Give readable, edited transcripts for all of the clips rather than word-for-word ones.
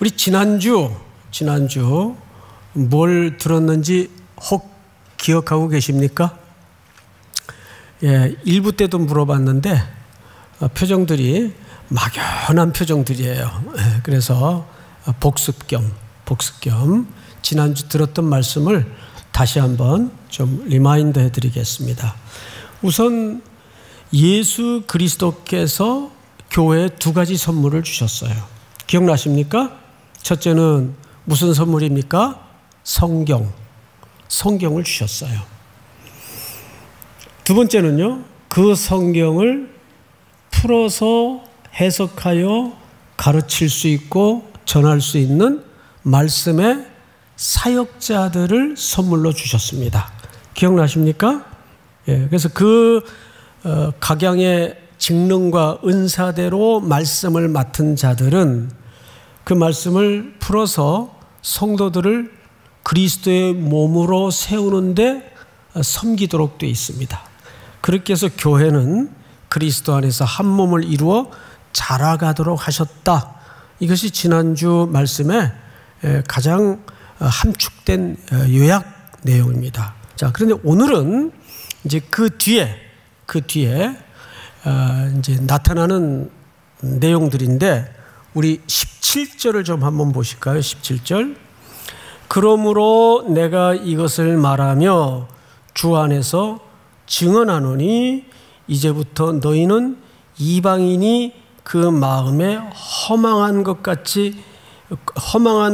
우리 지난주 뭘 들었는지 혹 기억하고 계십니까? 예, 1부 때도 물어봤는데 표정들이 막연한 표정들이에요. 예, 그래서 복습 겸 지난주 들었던 말씀을 다시 한번 좀 리마인드 해드리겠습니다. 우선 예수 그리스도께서 교회에 두 가지 선물을 주셨어요. 기억나십니까? 첫째는 무슨 선물입니까? 성경을 주셨어요. 두 번째는요, 그 성경을 풀어서 해석하여 가르칠 수 있고 전할 수 있는 말씀의 사역자들을 선물로 주셨습니다. 기억나십니까? 예, 그래서 그 각양의 직능과 은사대로 말씀을 맡은 자들은 그 말씀을 풀어서 성도들을 그리스도의 몸으로 세우는데 섬기도록 되어 있습니다. 그렇게 해서 교회는 그리스도 안에서 한 몸을 이루어 자라가도록 하셨다. 이것이 지난주 말씀의 가장 함축된 요약 내용입니다. 자, 그런데 오늘은 이제 그 뒤에 이제 나타나는 내용들인데 우리 17절을 좀 한번 보실까요? 17절. 그러므로 내가 이것을 말하며 주 안에서 증언하노니 이제부터 너희는 이방인이 그 마음에 허망한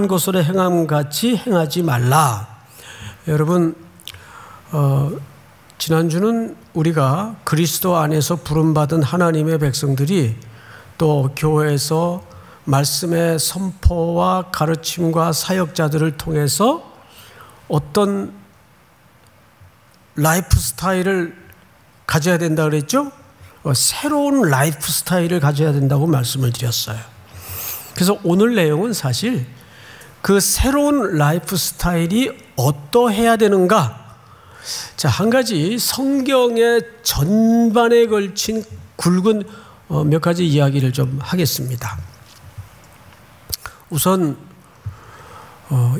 것으로 행함 같이 행하지 말라. 여러분, 지난주는 우리가 그리스도 안에서 부름받은 하나님의 백성들이 또 교회에서 말씀의 선포와 가르침과 사역자들을 통해서 어떤 라이프 스타일을 가져야 된다 그랬죠? 새로운 라이프 스타일을 가져야 된다고 말씀을 드렸어요. 그래서 오늘 내용은 사실 그 새로운 라이프 스타일이 어떠해야 되는가? 자, 한 가지 성경의 전반에 걸친 굵은 몇 가지 이야기를 좀 하겠습니다. 우선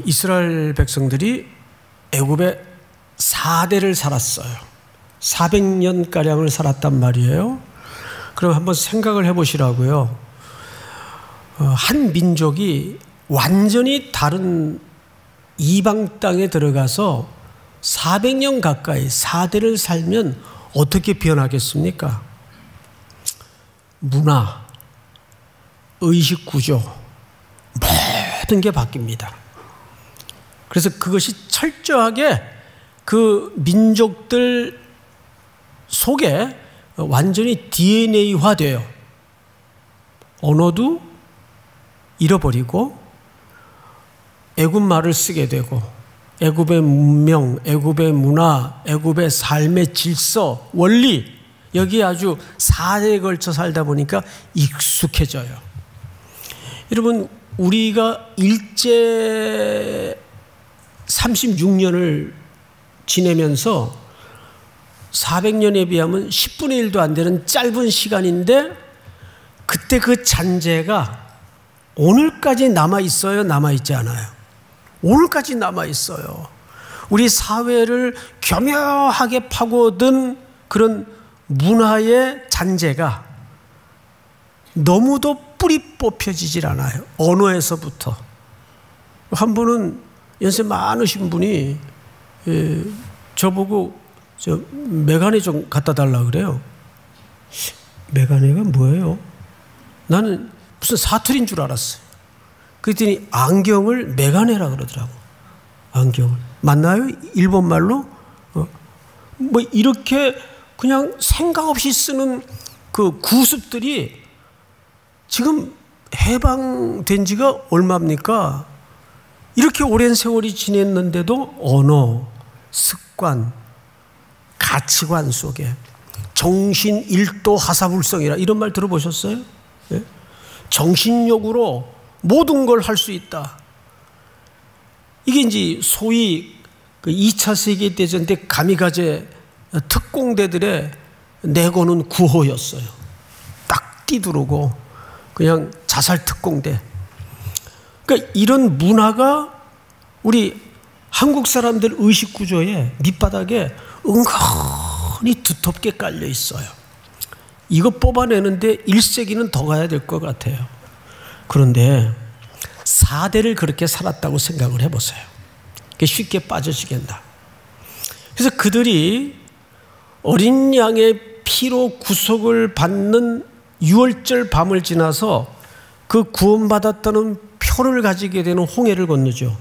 이스라엘 백성들이 애굽에 4대를 살았어요. 400년가량을 살았단 말이에요. 그럼 한번 생각을 해보시라고요. 한 민족이 완전히 다른 이방 땅에 들어가서 400년 가까이 4대를 살면 어떻게 변하겠습니까? 문화, 의식 구조, 모든 게 바뀝니다. 그래서 그것이 철저하게 그 민족들 속에 완전히 DNA화돼요. 언어도 잃어버리고 애굽 말을 쓰게 되고 애굽의 문명, 애굽의 문화, 애굽의 삶의 질서, 원리, 여기 아주 4대에 걸쳐 살다 보니까 익숙해져요. 여러분, 우리가 일제 36년을 지내면서 400년에 비하면 10분의 1도 안 되는 짧은 시간인데 그때 그 잔재가 오늘까지 남아있어요? 남아있지 않아요? 오늘까지 남아있어요. 우리 사회를 교묘하게 파고든 그런 문화의 잔재가 너무도 뿌리 뽑혀지질 않아요. 언어에서부터. 한 분은 연세 많으신 분이 저보고 메가네 좀 갖다 달라 그래요. 메가네가 뭐예요? 나는 무슨 사투리인 줄 알았어요. 그랬더니 안경을 메가네라 그러더라고. 안경을. 맞나요? 일본 말로? 뭐 이렇게 그냥 생각 없이 쓰는 그 구습들이 지금 해방된 지가 얼마입니까? 이렇게 오랜 세월이 지냈는데도 언어, 습관, 가치관 속에 정신 일도 하사불성이라 이런 말 들어보셨어요? 예? 정신력으로 모든 걸 할 수 있다. 이게 이제 소위 그 2차 세계대전 때 가미가제 특공대들의 내거는 구호였어요. 딱 뛰두르고 그냥 자살 특공대. 그러니까 이런 문화가 우리 한국 사람들 의식 구조에 밑바닥에 은근히 두텁게 깔려 있어요. 이거 뽑아내는데 1세기는 더 가야 될 것 같아요. 그런데 4대를 그렇게 살았다고 생각을 해보세요. 쉽게 빠져지겠나. 그래서 그들이 어린 양의 피로 구속을 받는 6월절 밤을 지나서 그 구원받았다는 표를 가지게 되는 홍해를 건너죠.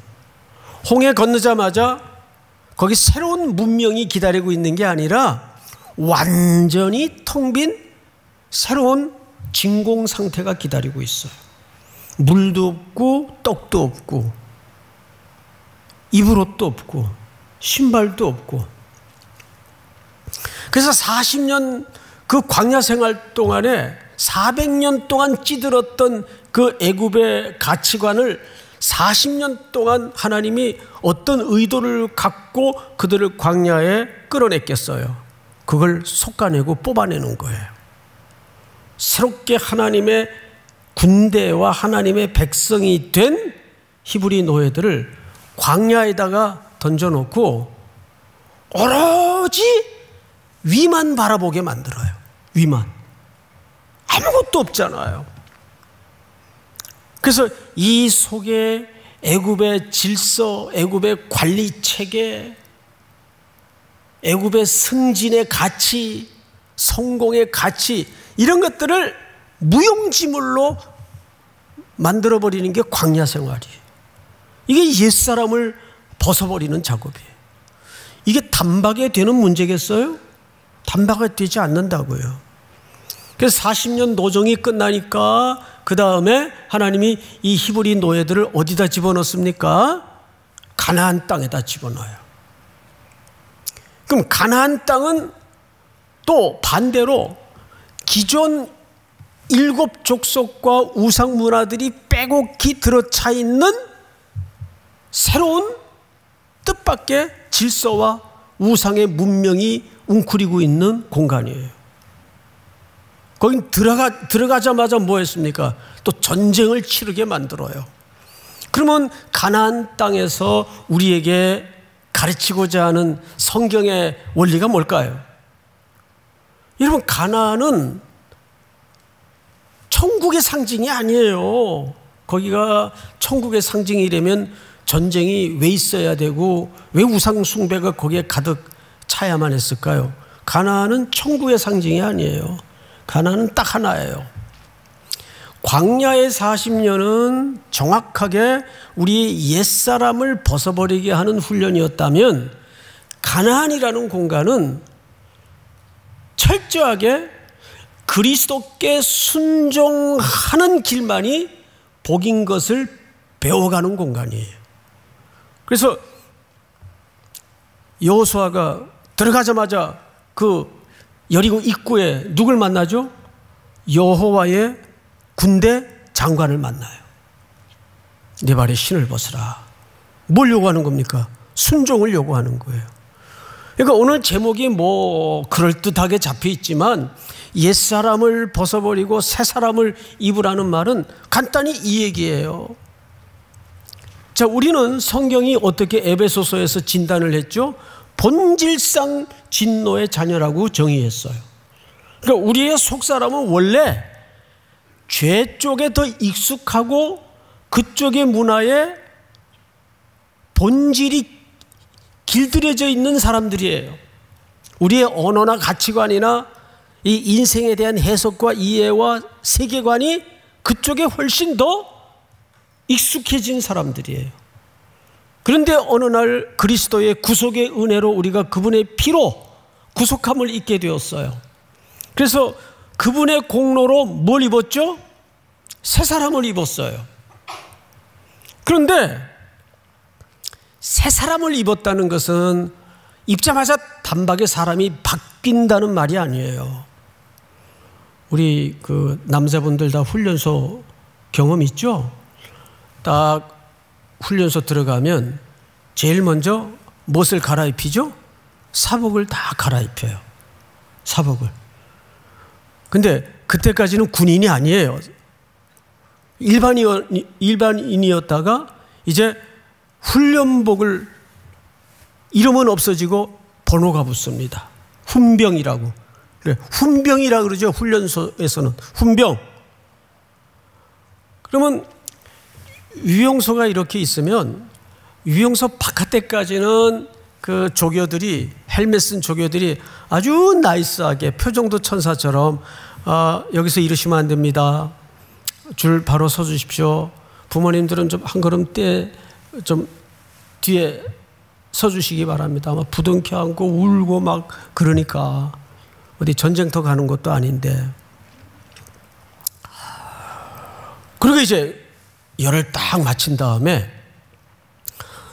홍해 건너자마자 거기 새로운 문명이 기다리고 있는 게 아니라 완전히 텅 빈 새로운 진공 상태가 기다리고 있어요. 물도 없고 떡도 없고 입을 옷도 없고 신발도 없고. 그래서 40년 그 광야 생활 동안에 400년 동안 찌들었던 그 애굽의 가치관을 40년 동안 하나님이 어떤 의도를 갖고 그들을 광야에 끌어냈겠어요. 그걸 솎아내고 뽑아내는 거예요. 새롭게 하나님의 군대와 하나님의 백성이 된 히브리 노예들을 광야에다가 던져놓고 오로지 위만 바라보게 만들어요. 위만. 아무것도 없잖아요. 그래서 이 속에 애굽의 질서, 애굽의 관리 체계, 애굽의 승진의 가치, 성공의 가치, 이런 것들을 무용지물로 만들어버리는 게 광야 생활이에요. 이게 옛사람을 벗어버리는 작업이에요. 이게 단박에 되는 문제겠어요? 단박에 되지 않는다고요. 그래서 40년 노정이 끝나니까 그 다음에 하나님이 이 히브리 노예들을 어디다 집어넣습니까? 가나안 땅에다 집어넣어요. 그럼 가나안 땅은 또 반대로 기존 7 족속과 우상 문화들이 빼곡히 들어차 있는 새로운 뜻밖의 질서와 우상의 문명이 웅크리고 있는 공간이에요. 거긴 들어가자마자 뭐 했습니까? 또 전쟁을 치르게 만들어요. 그러면 가나안 땅에서 우리에게 가르치고자 하는 성경의 원리가 뭘까요? 여러분, 가나안은 천국의 상징이 아니에요. 거기가 천국의 상징이라면 전쟁이 왜 있어야 되고 왜 우상 숭배가 거기에 가득 차야만 했을까요? 가나안은 천국의 상징이 아니에요. 가나안은 딱 하나예요. 광야의 40년은 정확하게 우리 옛사람을 벗어버리게 하는 훈련이었다면 가나안이라는 공간은 철저하게 그리스도께 순종하는 길만이 복인 것을 배워가는 공간이에요. 그래서 여호수아가 들어가자마자 그 여리고 입구에 누굴 만나죠? 여호와의 군대 장관을 만나요. 내 발에 신을 벗으라. 뭘 요구하는 겁니까? 순종을 요구하는 거예요. 그러니까 오늘 제목이 뭐 그럴듯하게 잡혀 있지만 옛사람을 벗어버리고 새사람을 입으라는 말은 간단히 이 얘기예요. 자, 우리는 성경이 어떻게 에베소서에서 진단을 했죠? 본질상 진노의 자녀라고 정의했어요. 그러니까 우리의 속사람은 원래 죄 쪽에 더 익숙하고 그쪽의 문화에 본질이 길들여져 있는 사람들이에요. 우리의 언어나 가치관이나 이 인생에 대한 해석과 이해와 세계관이 그쪽에 훨씬 더 익숙해진 사람들이에요. 그런데 어느 날 그리스도의 구속의 은혜로 우리가 그분의 피로 구속함을 입게 되었어요. 그래서 그분의 공로로 뭘 입었죠? 새 사람을 입었어요. 그런데 새 사람을 입었다는 것은 입자마자 단박에 사람이 바뀐다는 말이 아니에요. 우리 그 남자분들 다 훈련소 경험 있죠? 딱 훈련소 들어가면 제일 먼저 무엇을 갈아입히죠? 사복을 다 갈아입혀요. 사복을. 근데 그때까지는 군인이 아니에요. 일반인이었다가 이제 훈련복을 이름은 없어지고 번호가 붙습니다. 훈병이라고. 그래, 훈병이라고 그러죠. 훈련소에서는 훈병. 그러면 유용소가 이렇게 있으면 유용소 바깥에까지는 그 조교들이, 헬멧 쓴 조교들이 아주 나이스하게 표정도 천사처럼 여기서 이러시면 안 됩니다. 줄 바로 서 주십시오. 부모님들은 좀 한 걸음 좀 뒤에 서 주시기 바랍니다. 막 부둥켜 안고 울고 막 그러니까 어디 전쟁터 가는 것도 아닌데. 그리고 이제 열을 딱 마친 다음에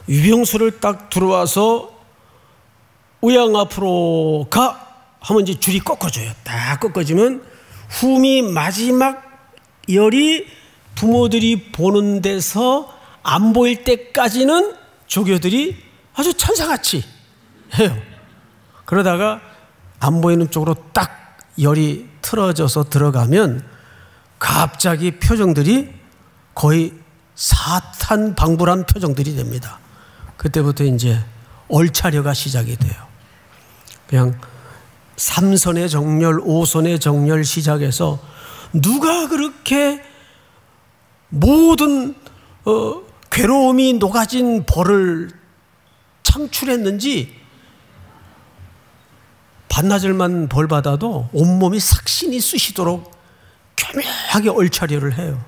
유병소를 딱 들어와서 우양 앞으로 가 하면 이제 줄이 꺾어져요. 딱 꺾어지면 훔이 마지막 열이 부모들이 보는 데서 안 보일 때까지는 조교들이 아주 천사같이 해요. 그러다가 안 보이는 쪽으로 딱 열이 틀어져서 들어가면 갑자기 표정들이 거의 사탄방불한 표정들이 됩니다. 그때부터 이제 얼차려가 시작이 돼요. 그냥 3선의 정렬, 5선의 정렬 시작해서 누가 그렇게 모든 괴로움이 녹아진 벌을 창출했는지 반나절만 벌 받아도 온몸이 삭신이 쑤시도록 교묘하게 얼차려를 해요.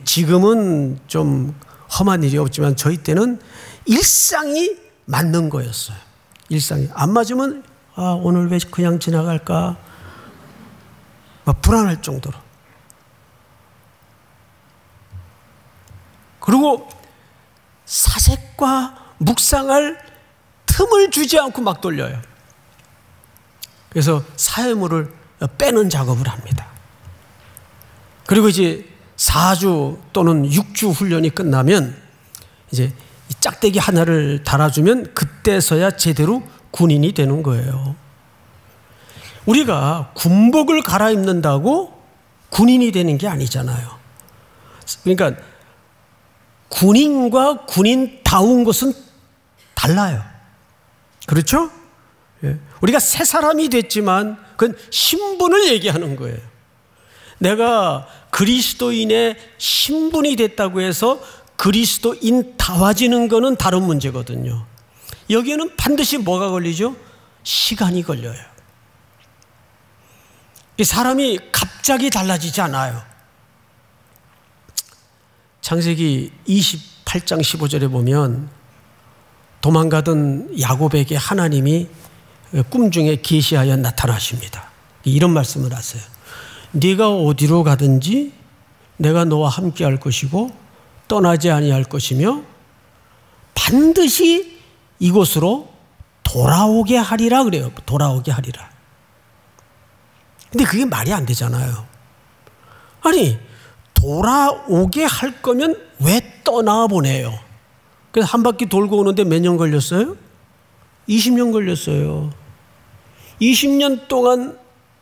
지금은 좀 험한 일이 없지만 저희 때는 일상이 맞는 거였어요. 일상이 안 맞으면 오늘 왜 그냥 지나갈까 막 불안할 정도로. 그리고 사색과 묵상할 틈을 주지 않고 막 돌려요. 그래서 사회물을 빼는 작업을 합니다. 그리고 이제 4주 또는 6주 훈련이 끝나면 이제 이 짝대기 하나를 달아주면 그때서야 제대로 군인이 되는 거예요. 우리가 군복을 갈아입는다고 군인이 되는 게 아니잖아요. 그러니까 군인과 군인다운 것은 달라요. 그렇죠? 예. 우리가 새 사람이 됐지만 그건 신분을 얘기하는 거예요. 내가 그리스도인의 신분이 됐다고 해서 그리스도인다워지는 거는 다른 문제거든요. 여기에는 반드시 뭐가 걸리죠? 시간이 걸려요. 이 사람이 갑자기 달라지지 않아요. 창세기 28장 15절에 보면 도망가던 야곱에게 하나님이 꿈 중에 계시하여 나타나십니다. 이런 말씀을 하세요. 네가 어디로 가든지 내가 너와 함께 할 것이고 떠나지 아니할 것이며 반드시 이곳으로 돌아오게 하리라 그래요. 돌아오게 하리라. 근데 그게 말이 안 되잖아요. 아니 돌아오게 할 거면 왜 떠나보내요? 그래서 한 바퀴 돌고 오는데 몇 년 걸렸어요? 20년 걸렸어요. 20년 동안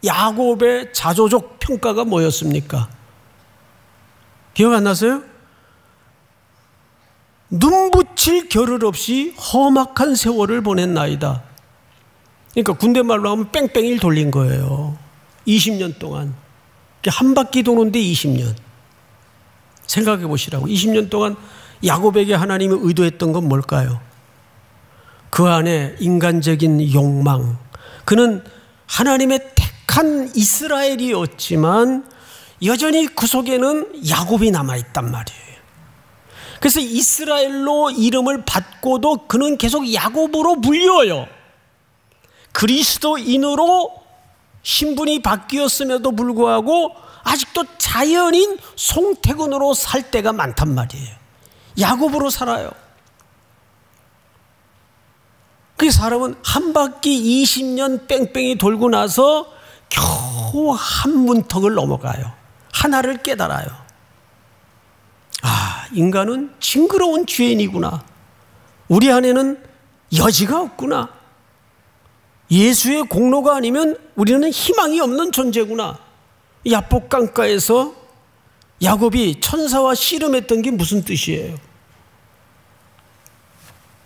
야곱의 자조적 평가가 뭐였습니까? 기억 안 나세요? 눈 붙일 겨를 없이 험악한 세월을 보냈나이다. 그러니까 군대 말로 하면 뺑뺑이를 돌린 거예요. 20년 동안. 한 바퀴 도는데 20년. 생각해 보시라고. 20년 동안 야곱에게 하나님이 의도했던 건 뭘까요? 그 안에 인간적인 욕망. 그는 하나님의 택한 이스라엘이었지만 여전히 그 속에는 야곱이 남아있단 말이에요. 그래서 이스라엘로 이름을 받고도 그는 계속 야곱으로 불려요. 그리스도인으로 신분이 바뀌었음에도 불구하고 아직도 자연인 송태근으로 살 때가 많단 말이에요. 야곱으로 살아요. 그 사람은 한 바퀴 20년 뺑뺑이 돌고 나서 겨우 한 문턱을 넘어가요. 하나를 깨달아요. 인간은 징그러운 죄인이구나. 우리 안에는 여지가 없구나. 예수의 공로가 아니면 우리는 희망이 없는 존재구나. 야복강가에서 야곱이 천사와 씨름했던 게 무슨 뜻이에요?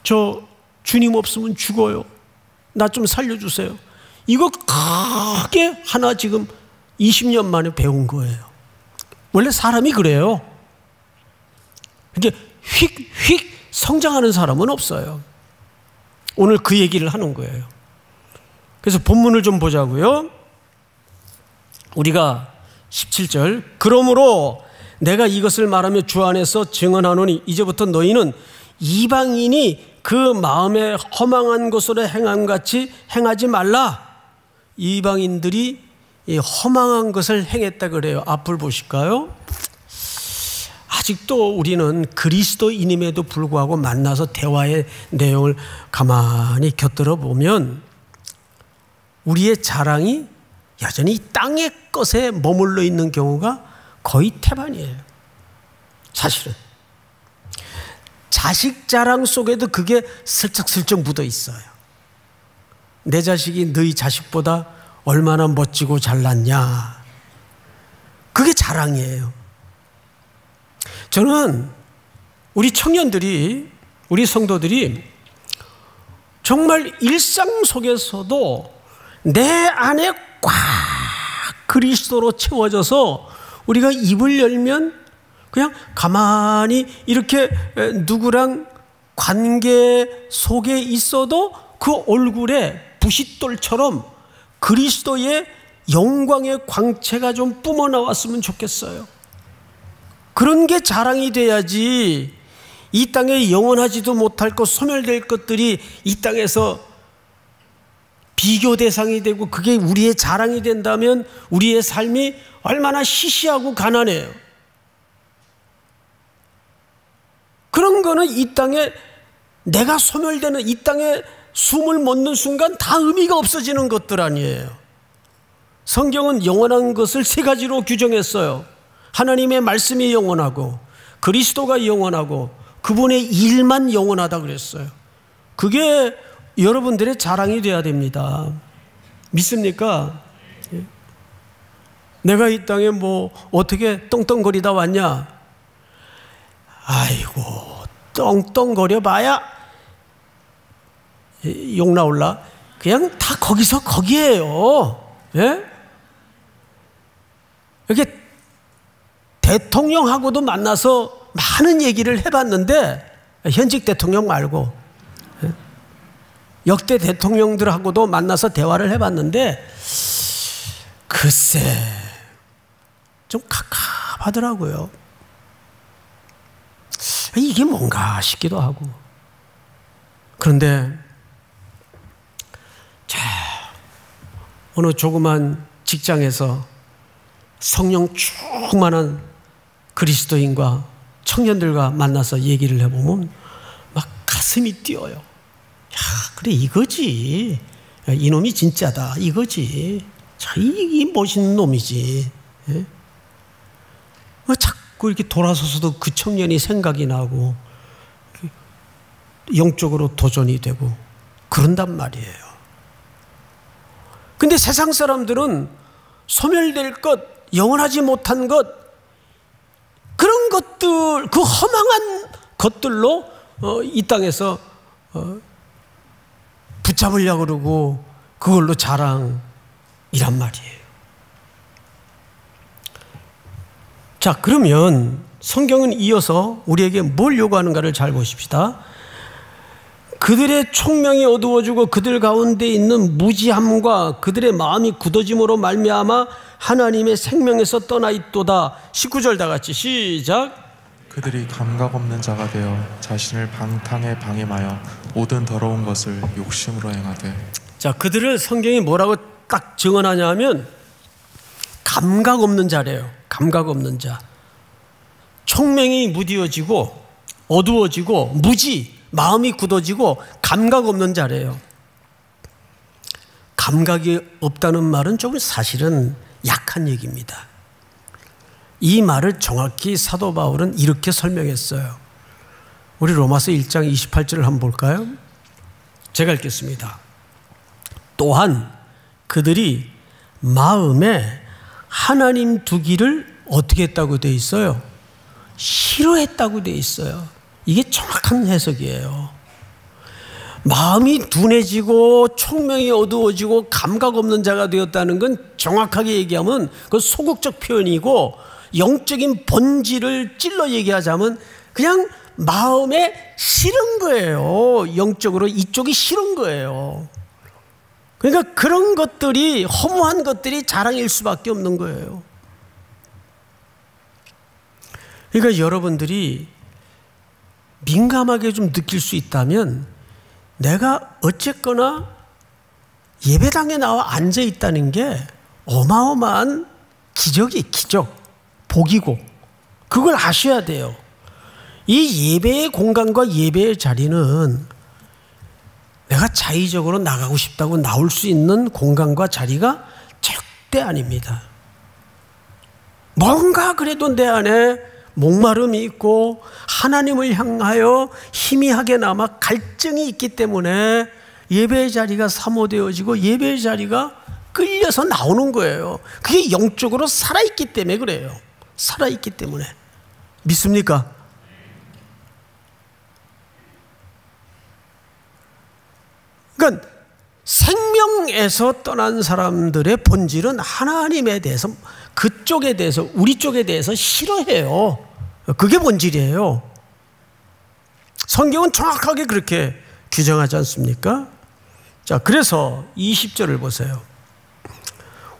저 주님 없으면 죽어요. 나 좀 살려주세요. 이거 크게 하나 지금 20년 만에 배운 거예요. 원래 사람이 그래요. 이게 휙휙 성장하는 사람은 없어요. 오늘 그 얘기를 하는 거예요. 그래서 본문을 좀 보자고요. 우리가 17절, 그러므로 내가 이것을 말하며 주 안에서 증언하노니 이제부터 너희는 이방인이 그 마음에 허망한 것으로 행함같이 행하지 말라. 이방인들이 이 허망한 것을 행했다 그래요. 앞을 보실까요? 아직도 우리는 그리스도인임에도 불구하고 만나서 대화의 내용을 가만히 곁들여 보면 우리의 자랑이 여전히 땅의 것에 머물러 있는 경우가 거의 태반이에요. 사실은 자식 자랑 속에도 그게 슬쩍슬쩍 묻어 있어요. 내 자식이 너희 자식보다 얼마나 멋지고 잘났냐. 그게 자랑이에요. 저는 우리 청년들이, 우리 성도들이 정말 일상 속에서도 내 안에 꽉 그리스도로 채워져서 우리가 입을 열면 그냥 가만히 이렇게 누구랑 관계 속에 있어도 그 얼굴에 부싯돌처럼 그리스도의 영광의 광채가 좀 뿜어나왔으면 좋겠어요. 그런 게 자랑이 돼야지. 이 땅에 영원하지도 못할 것, 소멸될 것들이 이 땅에서 비교 대상이 되고 그게 우리의 자랑이 된다면 우리의 삶이 얼마나 시시하고 가난해요. 그런 거는 이 땅에 내가 소멸되는, 이 땅에 숨을 못 넣는 순간 다 의미가 없어지는 것들 아니에요. 성경은 영원한 것을 세 가지로 규정했어요. 하나님의 말씀이 영원하고 그리스도가 영원하고 그분의 일만 영원하다 그랬어요. 그게 여러분들의 자랑이 돼야 됩니다. 믿습니까? 내가 이 땅에 뭐 어떻게 떵떵거리다 왔냐? 아이고, 떵떵거려 봐야 욕 나올라? 그냥 다 거기서 거기에요. 예? 이렇게 대통령하고도 만나서 많은 얘기를 해봤는데, 현직 대통령 말고 역대 대통령들하고도 만나서 대화를 해봤는데 글쎄 좀 갑갑하더라고요. 이게 뭔가 싶기도 하고. 그런데 자, 어느 조그만 직장에서 성령 충만한 그리스도인과 청년들과 만나서 얘기를 해보면 막 가슴이 뛰어요. 야, 그래 이거지. 야, 이놈이 진짜다. 이거지. 자, 이 멋있는 놈이지. 예? 자꾸 이렇게 돌아서서도 그 청년이 생각이 나고 영적으로 도전이 되고 그런단 말이에요. 근데 세상 사람들은 소멸될 것, 영원하지 못한 것, 그런 것들, 그 허망한 것들로 이 땅에서 붙잡으려고 그러고 그걸로 자랑이란 말이에요. 자, 그러면 성경은 이어서 우리에게 뭘 요구하는가를 잘 보십시다. 그들의 총명이 어두워지고 그들 가운데 있는 무지함과 그들의 마음이 굳어짐으로 말미암아 하나님의 생명에서 떠나 있도다. 19절 다 같이 시작. 그들이 감각 없는 자가 되어 자신을 방탕에 방임하여 모든 더러운 것을 욕심으로 행하되. 자, 그들을 성경이 뭐라고 딱 증언하냐 하면 감각 없는 자래요. 감각 없는 자. 총명이 무디어지고 어두워지고 무지, 마음이 굳어지고 감각 없는 자래요. 감각이 없다는 말은 조금 사실은 약한 얘기입니다. 이 말을 정확히 사도 바울은 이렇게 설명했어요. 우리 로마서 1장 28절을 한번 볼까요? 제가 읽겠습니다. 또한 그들이 마음에 하나님 두기를 어떻게 했다고 돼 있어요? 싫어했다고 돼 있어요. 이게 정확한 해석이에요. 마음이 둔해지고 총명이 어두워지고 감각 없는 자가 되었다는 건 정확하게 얘기하면 그 소극적 표현이고, 영적인 본질을 찔러 얘기하자면 그냥 마음에 싫은 거예요. 영적으로 이쪽이 싫은 거예요. 그러니까 그런 것들이, 허무한 것들이 자랑일 수밖에 없는 거예요. 그러니까 여러분들이 민감하게 좀 느낄 수 있다면, 내가 어쨌거나 예배당에 나와 앉아 있다는 게 어마어마한 기적, 복이고, 그걸 아셔야 돼요. 이 예배의 공간과 예배의 자리는 내가 자의적으로 나가고 싶다고 나올 수 있는 공간과 자리가 절대 아닙니다. 뭔가 그래도 내 안에 목마름이 있고 하나님을 향하여 희미하게나마 갈증이 있기 때문에 예배의 자리가 사모되어지고 예배의 자리가 끌려서 나오는 거예요. 그게 영적으로 살아있기 때문에 그래요. 살아있기 때문에. 믿습니까? 그러니까 생명에서 떠난 사람들의 본질은 하나님에 대해서, 그쪽에 대해서, 우리 쪽에 대해서 싫어해요. 그게 본질이에요. 성경은 정확하게 그렇게 규정하지 않습니까? 자, 그래서 20절을 보세요.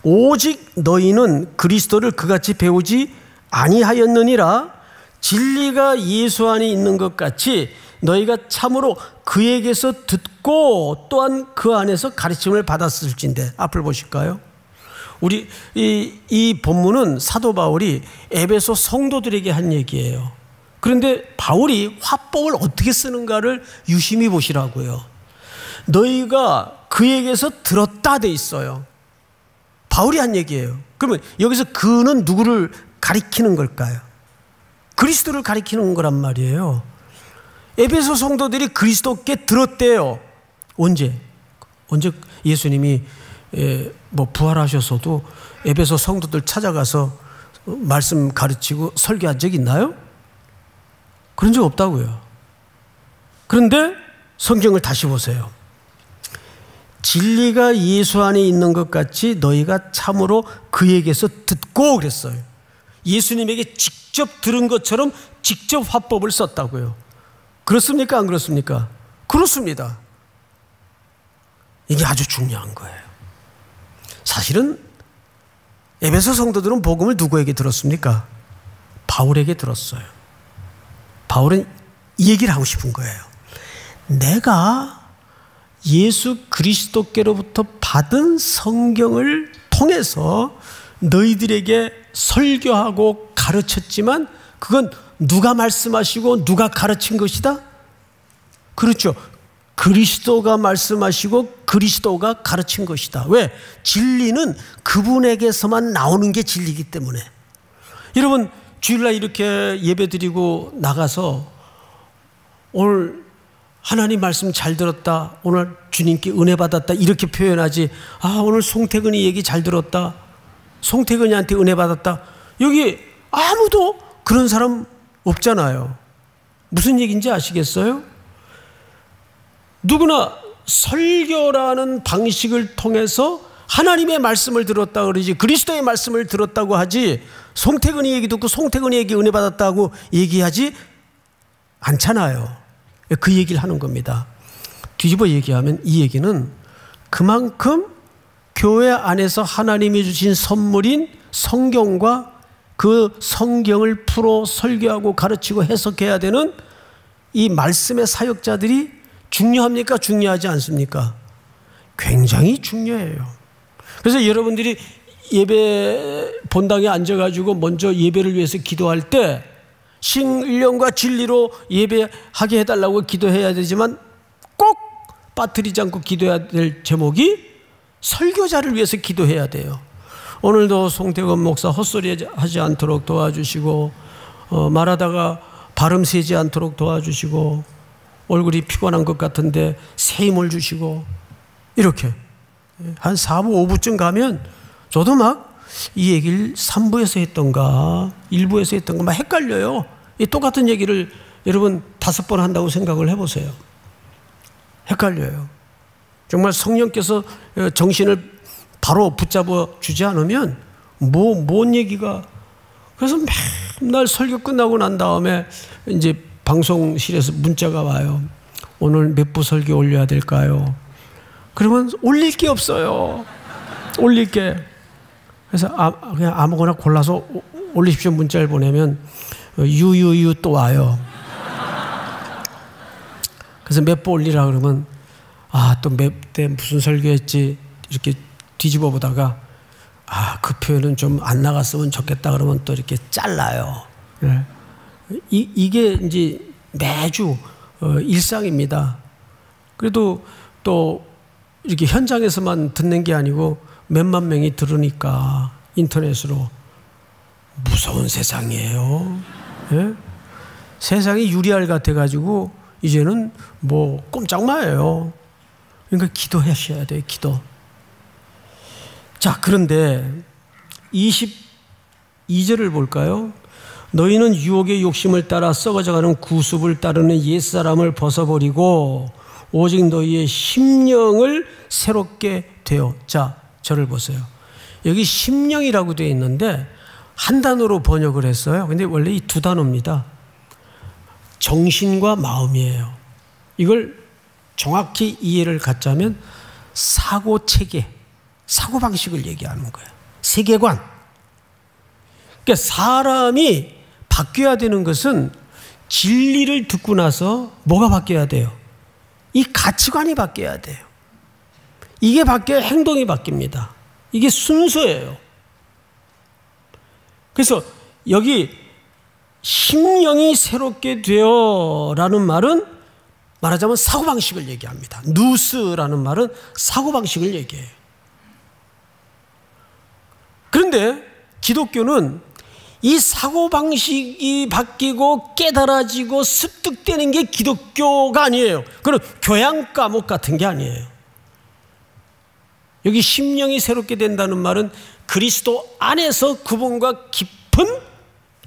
오직 너희는 그리스도를 그같이 배우지 아니하였느니라. 진리가 예수 안에 있는 것 같이 너희가 참으로 그에게서 듣고 또한 그 안에서 가르침을 받았을진데. 앞을 보실까요? 우리 이 본문은 사도 바울이 에베소 성도들에게 한 얘기예요. 그런데 바울이 화법을 어떻게 쓰는가를 유심히 보시라고요. 너희가 그에게서 들었다 돼 있어요. 바울이 한 얘기예요. 그러면 여기서 그는 누구를 가리키는 걸까요? 그리스도를 가리키는 거란 말이에요. 에베소 성도들이 그리스도께 들었대요. 언제 예수님이 부활하셔서도 에베소 성도들 찾아가서 말씀 가르치고 설교한 적 있나요? 그런 적 없다고요. 그런데 성경을 다시 보세요. 진리가 예수 안에 있는 것 같이 너희가 참으로 그에게서 듣고 그랬어요. 예수님에게 직접 들은 것처럼 직접 화법을 썼다고요. 그렇습니까? 안 그렇습니까? 그렇습니다. 이게 아주 중요한 거예요. 사실은 에베소 성도들은 복음을 누구에게 들었습니까? 바울에게 들었어요. 바울은 이 얘기를 하고 싶은 거예요. 내가 예수 그리스도께로부터 받은 성경을 통해서 너희들에게 설교하고 가르쳤지만 그건 누가 말씀하시고 누가 가르친 것이다? 그렇죠. 그리스도가 말씀하시고 그리스도가 가르친 것이다. 왜? 진리는 그분에게서만 나오는 게 진리이기 때문에. 여러분, 주일날 이렇게 예배드리고 나가서 오늘 하나님 말씀 잘 들었다, 오늘 주님께 은혜 받았다 이렇게 표현하지, 오늘 송태근이 얘기 잘 들었다, 송태근이한테 은혜 받았다, 여기 아무도 그런 사람 없잖아요. 무슨 얘기인지 아시겠어요? 누구나 설교라는 방식을 통해서 하나님의 말씀을 들었다 그러지, 그리스도의 말씀을 들었다고 하지, 송태근이 얘기 듣고 송태근이 얘기 은혜 받았다고 얘기하지 않잖아요. 그 얘기를 하는 겁니다. 뒤집어 얘기하면 이 얘기는 그만큼 교회 안에서 하나님이 주신 선물인 성경과 그 성경을 풀어 설교하고 가르치고 해석해야 되는 이 말씀의 사역자들이 중요합니까? 중요하지 않습니까? 굉장히 중요해요. 그래서 여러분들이 예배 본당에 앉아가지고 먼저 예배를 위해서 기도할 때 신령과 진리로 예배하게 해달라고 기도해야 되지만 꼭 빠뜨리지 않고 기도해야 될 제목이 설교자를 위해서 기도해야 돼요. 오늘도 송태건 목사 헛소리 하지 않도록 도와주시고, 말하다가 발음 세지 않도록 도와주시고, 얼굴이 피곤한 것 같은데 새 힘을 주시고, 이렇게 한 4부 5부쯤 가면 저도 막 이 얘기를 3부에서 했던가 1부에서 했던가 막 헷갈려요. 이 똑같은 얘기를 여러분 5번 한다고 생각을 해보세요. 헷갈려요. 정말 성령께서 정신을 바로 붙잡아 주지 않으면 뭔 얘기가. 그래서 맨날 설교 끝나고 난 다음에 이제 방송실에서 문자가 와요. 오늘 몇 부 설교 올려야 될까요? 그러면 올릴 게 없어요. 올릴 게. 그래서 그냥 아무거나 골라서 올리십시오 문자를 보내면 유유유 또 와요. 그래서 몇 부 올리라 그러면 또 몇 대 무슨 설교했지 이렇게 뒤집어 보다가 그 표현은 좀 안 나갔으면 좋겠다 그러면 또 이렇게 잘라요. 네. 이게 이제 매주 일상입니다. 그래도 또 이렇게 현장에서만 듣는 게 아니고 몇만 명이 들으니까 인터넷으로 무서운 세상이에요. 네? 세상이 유리알 같아가지고 이제는 뭐 꼼짝마예요. 그러니까 기도하셔야 돼요. 기도. 자, 그런데 22절을 볼까요? 너희는 유혹의 욕심을 따라 썩어져가는 구습을 따르는 옛사람을 벗어버리고 오직 너희의 심령을 새롭게 되어. 자, 저를 보세요. 여기 심령이라고 되어 있는데 한 단어로 번역을 했어요. 근데 원래 이 2단어입니다. 정신과 마음이에요. 이걸 정확히 이해를 갖자면 사고체계, 사고방식을 얘기하는 거예요. 세계관. 그러니까 사람이 바뀌어야 되는 것은 진리를 듣고 나서 뭐가 바뀌어야 돼요? 이 가치관이 바뀌어야 돼요. 이게 바뀌어야 행동이 바뀝니다. 이게 순서예요. 그래서 여기 심령이 새롭게 되어라는 말은 말하자면 사고방식을 얘기합니다. 누스라는 말은 사고방식을 얘기해요. 그런데 기독교는 이 사고방식이 바뀌고 깨달아지고 습득되는 게 기독교가 아니에요. 그건 교양 과목 같은 게 아니에요. 여기 심령이 새롭게 된다는 말은 그리스도 안에서 그분과 깊은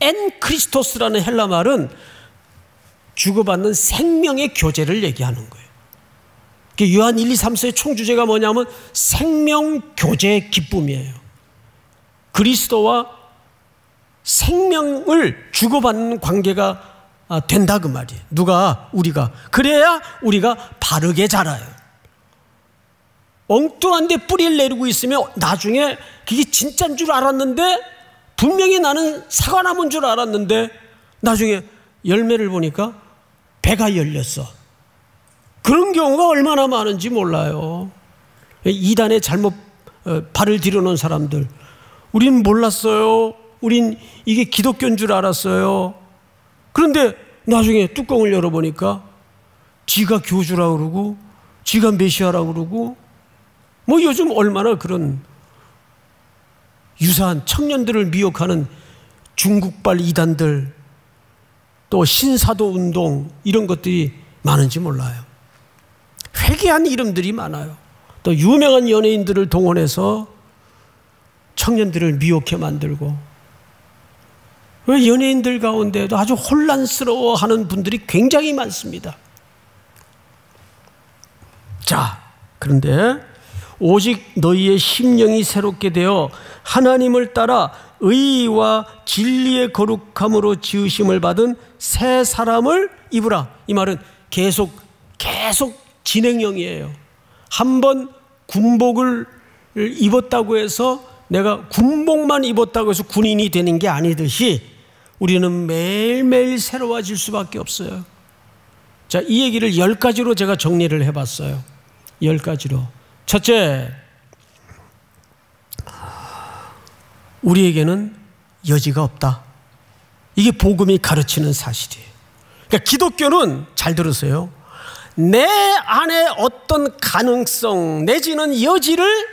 엔 크리스토스라는 헬라 말은 주고받는 생명의 교제를 얘기하는 거예요. 요한 1, 2, 3서의 총주제가 뭐냐면 생명 교제의 기쁨이에요. 그리스도와 생명을 주고받는 관계가 된다 그 말이에요. 누가? 우리가. 그래야 우리가 바르게 자라요. 엉뚱한 데 뿌리를 내리고 있으면 나중에 그게 진짜인 줄 알았는데 분명히 나는 사과나무인 줄 알았는데 나중에 열매를 보니까 배가 열렸어. 그런 경우가 얼마나 많은지 몰라요. 이단에 잘못 발을 들여놓은 사람들. 우린 몰랐어요. 우린 이게 기독교인 줄 알았어요. 그런데 나중에 뚜껑을 열어보니까 지가 교주라고 그러고 지가 메시아라고 그러고 뭐 요즘 얼마나 그런 유사한 청년들을 미혹하는 중국발 이단들 또 신사도 운동 이런 것들이 많은지 몰라요. 회개한 이름들이 많아요. 또 유명한 연예인들을 동원해서 청년들을 미혹해 만들고 왜 연예인들 가운데도 아주 혼란스러워하는 분들이 굉장히 많습니다. 자, 그런데 오직 너희의 심령이 새롭게 되어 하나님을 따라 의와 진리의 거룩함으로 지으심을 받은 새 사람을 입으라. 이 말은 계속 진행형이에요. 한번 군복을 입었다고 해서 내가 군복만 입었다고 해서 군인이 되는 게 아니듯이 우리는 매일매일 새로워질 수밖에 없어요. 자, 이 얘기를 10가지로 제가 정리를 해봤어요. 10가지로. 첫째, 우리에게는 여지가 없다. 이게 복음이 가르치는 사실이에요. 그러니까 기독교는 잘 들으세요. 내 안에 어떤 가능성 내지는 여지를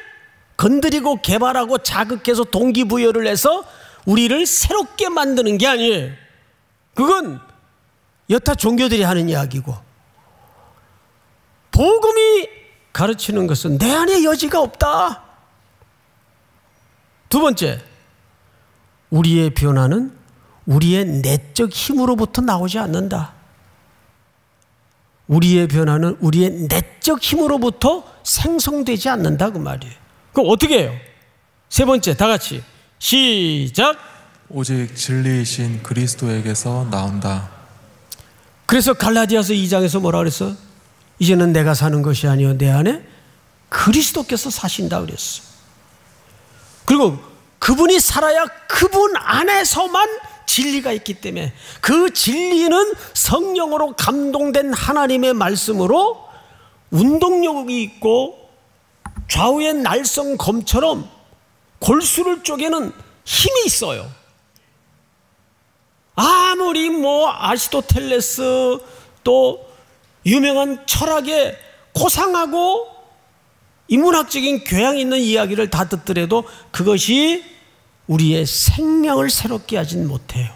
건드리고 개발하고 자극해서 동기부여를 해서 우리를 새롭게 만드는 게 아니에요. 그건 여타 종교들이 하는 이야기고, 복음이 가르치는 것은 내 안에 여지가 없다. 두 번째, 우리의 변화는 우리의 내적 힘으로부터 나오지 않는다. 우리의 변화는 우리의 내적 힘으로부터 생성되지 않는다 그 말이에요. 그럼 어떻게 해요? 세 번째, 다 같이 시작. 오직 진리이신 그리스도에게서 나온다. 그래서 갈라디아서 2장에서 뭐라 그랬어? 이제는 내가 사는 것이 아니요 내 안에 그리스도께서 사신다 그랬어. 그리고 그분이 살아야 그분 안에서만 진리가 있기 때문에 그 진리는 성령으로 감동된 하나님의 말씀으로 운동력이 있고 좌우의 날성 검처럼 골수를 쪼개는 힘이 있어요. 아무리 뭐 아리스토텔레스 또 유명한 철학의 고상하고 인문학적인 교양이 있는 이야기를 다 듣더라도 그것이 우리의 생명을 새롭게 하진 못해요.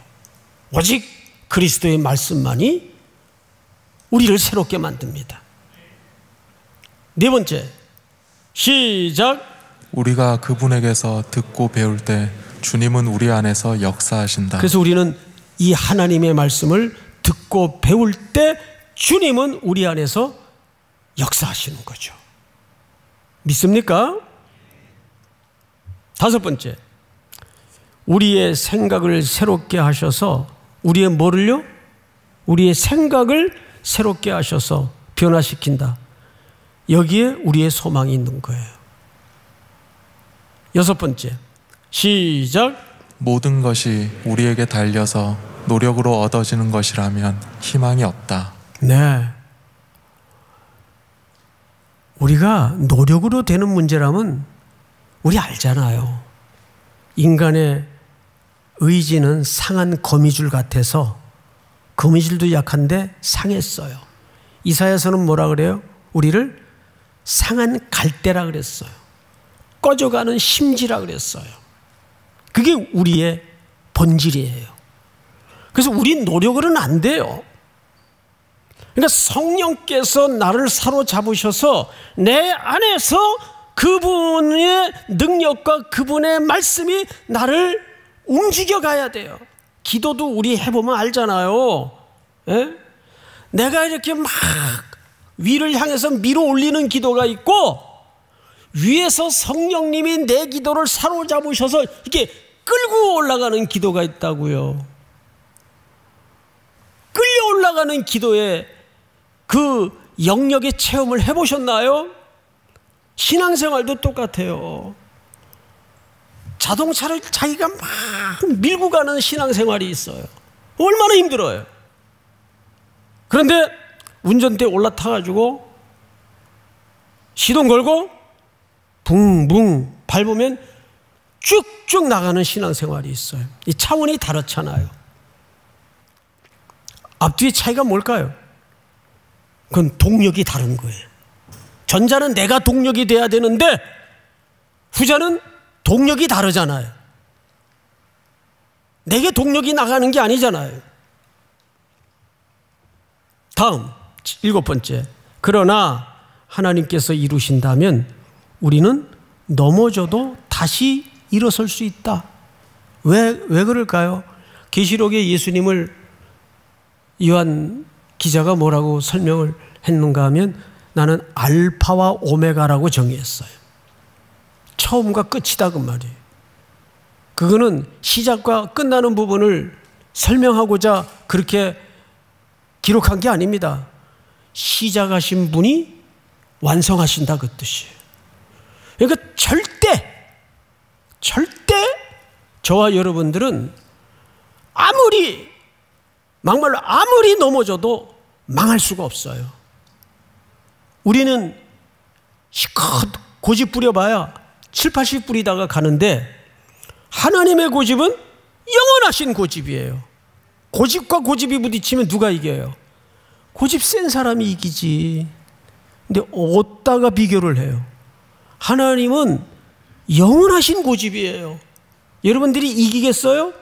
오직 그리스도의 말씀만이 우리를 새롭게 만듭니다. 네 번째, 시작. 우리가 그분에게서 듣고 배울 때 주님은 우리 안에서 역사하신다. 그래서 우리는 이 하나님의 말씀을 듣고 배울 때 주님은 우리 안에서 역사하시는 거죠. 믿습니까? 다섯 번째, 우리의 생각을 새롭게 하셔서 우리의 뭐를요? 우리의 생각을 새롭게 하셔서 변화시킨다. 여기에 우리의 소망이 있는 거예요. 여섯 번째, 시작. 모든 것이 우리에게 달려서 노력으로 얻어지는 것이라면 희망이 없다. 네. 우리가 노력으로 되는 문제라면 우리 알잖아요. 인간의 의지는 상한 거미줄 같아서 거미줄도 약한데 상했어요. 이사야서는 뭐라 그래요? 우리를 상한 갈대라 그랬어요. 꺼져가는 심지라 그랬어요. 그게 우리의 본질이에요. 그래서 우리 노력으로는 안 돼요. 그러니까 성령께서 나를 사로잡으셔서 내 안에서 그분의 능력과 그분의 말씀이 나를 움직여 가야 돼요. 기도도 우리 해보면 알잖아요. 예? 내가 이렇게 막 위를 향해서 밀어 올리는 기도가 있고 위에서 성령님이 내 기도를 사로잡으셔서 이렇게 끌고 올라가는 기도가 있다고요. 끌려 올라가는 기도에 그 영역의 체험을 해보셨나요? 신앙생활도 똑같아요. 자동차를 자기가 막 밀고 가는 신앙생활이 있어요. 얼마나 힘들어요. 그런데 운전대에 올라타가지고 시동 걸고 붕붕 밟으면 쭉쭉 나가는 신앙생활이 있어요. 이 차원이 다르잖아요. 앞뒤의 차이가 뭘까요? 그건 동력이 다른 거예요. 전자는 내가 동력이 돼야 되는데 후자는 동력이 다르잖아요. 내게 동력이 나가는 게 아니잖아요. 다음 일곱 번째, 그러나 하나님께서 이루신다면 우리는 넘어져도 다시 일어설 수 있다. 왜 그럴까요? 계시록에 예수님을 요한 기자가 뭐라고 설명을 했는가 하면 나는 알파와 오메가라고 정의했어요. 처음과 끝이다 그 말이에요. 그거는 시작과 끝나는 부분을 설명하고자 그렇게 기록한 게 아닙니다. 시작하신 분이 완성하신다 그 뜻이에요. 그러니까 절대 저와 여러분들은 막말로 아무리 넘어져도 망할 수가 없어요. 우리는 시컷 고집 부려봐야 7, 80 뿌리다가 가는데 하나님의 고집은 영원하신 고집이에요. 고집과 고집이 부딪히면 누가 이겨요? 고집 센 사람이 이기지. 근데 어디다가 비교를 해요? 하나님은 영원하신 고집이에요. 여러분들이 이기겠어요?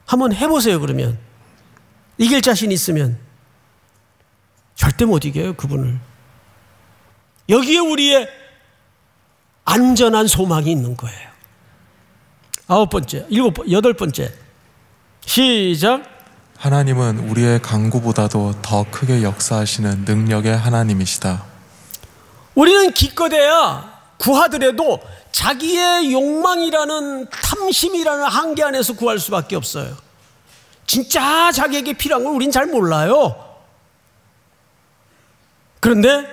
한번 해보세요. 그러면 이길 자신 있으면 절대 못 이겨요 그분을. 여기에 우리의 안전한 소망이 있는 거예요. 여덟 번째. 시작. 하나님은 우리의 강구보다도 더 크게 역사하시는 능력의 하나님이시다. 우리는 기껏해야 구하더라도 자기의 욕망이라는 탐심이라는 한계 안에서 구할 수밖에 없어요. 진짜 자기에게 필요한 걸 우린 잘 몰라요. 그런데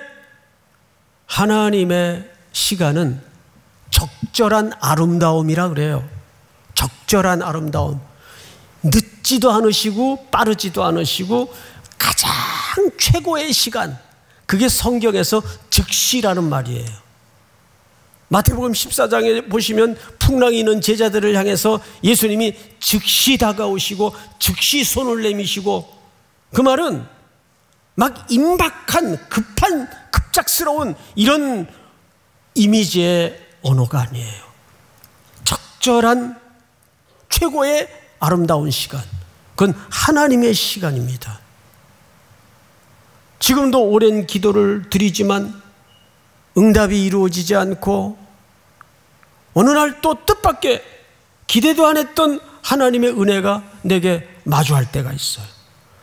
하나님의 시간은 적절한 아름다움이라 그래요. 적절한 아름다움. 늦지도 않으시고 빠르지도 않으시고 가장 최고의 시간, 그게 성경에서 즉시라는 말이에요. 마태복음 14장에 보시면 풍랑이 있는 제자들을 향해서 예수님이 즉시 다가오시고 즉시 손을 내미시고, 그 말은 막 임박한 급한 급작스러운 이런 이미지의 언어가 아니에요. 적절한 최고의 아름다운 시간, 그건 하나님의 시간입니다. 지금도 오랜 기도를 드리지만 응답이 이루어지지 않고 어느 날 또 뜻밖의 기대도 안 했던 하나님의 은혜가 내게 마주할 때가 있어요.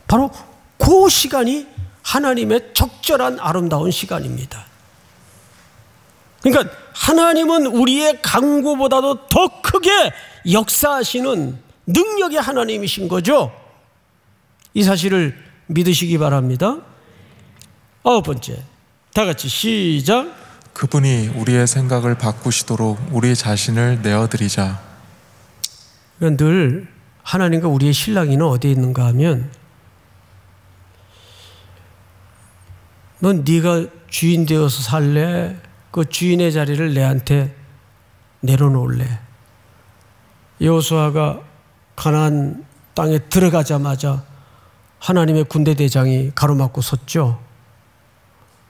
바로 그 시간이 하나님의 적절한 아름다운 시간입니다. 그러니까 하나님은 우리의 강구보다도 더 크게 역사하시는 능력의 하나님이신 거죠. 이 사실을 믿으시기 바랍니다. 9번째, 다 같이 시작. 그분이 우리의 생각을 바꾸시도록 우리 자신을 내어드리자. 그러니까 늘 하나님과 우리의 신랑이는 어디에 있는가 하면, 넌 네가 주인 되어서 살래? 그 주인의 자리를 내한테 내려놓을래? 여호수아가 가나안 땅에 들어가자마자 하나님의 군대 대장이 가로막고 섰죠.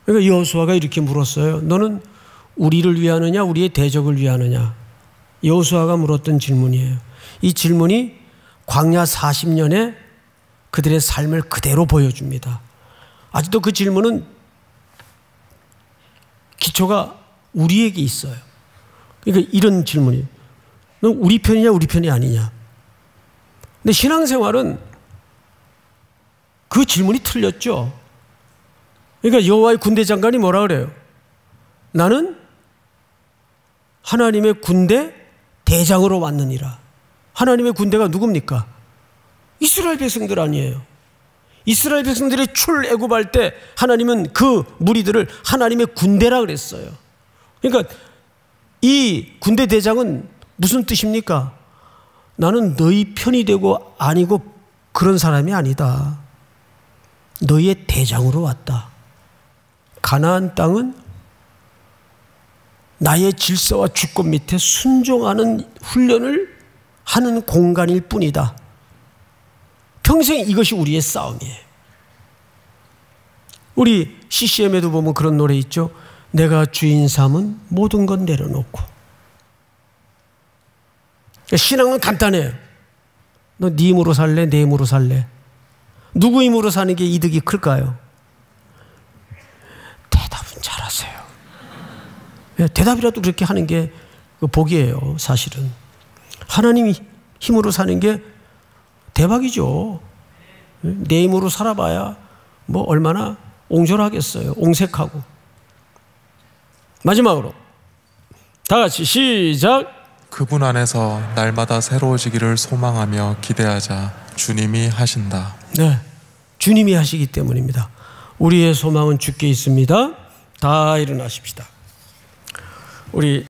그러니까 여호수아가 이렇게 물었어요. 너는 우리를 위하느냐 우리의 대적을 위하느냐? 여호수아가 물었던 질문이에요. 이 질문이 광야 40년에 그들의 삶을 그대로 보여줍니다. 아직도 그 질문은 기초가 우리에게 있어요. 그러니까 이런 질문이에요. 넌 우리 편이냐 우리 편이 아니냐? 근데 신앙생활은 그 질문이 틀렸죠. 그러니까 여호와의 군대 장관이 뭐라 그래요? 나는 하나님의 군대 대장으로 왔느니라. 하나님의 군대가 누굽니까? 이스라엘 백성들 아니에요. 이스라엘 백성들이 출애굽할 때 하나님은 그 무리들을 하나님의 군대라 그랬어요. 그러니까 이 군대 대장은 무슨 뜻입니까? 나는 너희 편이 되고 아니고 그런 사람이 아니다. 너희의 대장으로 왔다. 가나안 땅은 나의 질서와 주권 밑에 순종하는 훈련을 하는 공간일 뿐이다. 평생 이것이 우리의 싸움이에요. 우리 CCM에도 보면 그런 노래 있죠. 내가 주인 삼은 모든 건 내려놓고. 신앙은 간단해요. 너 네 힘으로 살래? 내 힘으로 살래? 누구 힘으로 사는 게 이득이 클까요? 대답은 잘하세요. 대답이라도 그렇게 하는 게 복이에요. 사실은 하나님 힘으로 사는 게 대박이죠. 내 힘으로 살아봐야 뭐 얼마나 옹졸하겠어요. 옹색하고. 마지막으로 다 같이 시작. 그분 안에서 날마다 새로워지기를 소망하며 기대하자. 주님이 하신다. 네, 주님이 하시기 때문입니다. 우리의 소망은 주께 있습니다. 다 일어나십시다. 우리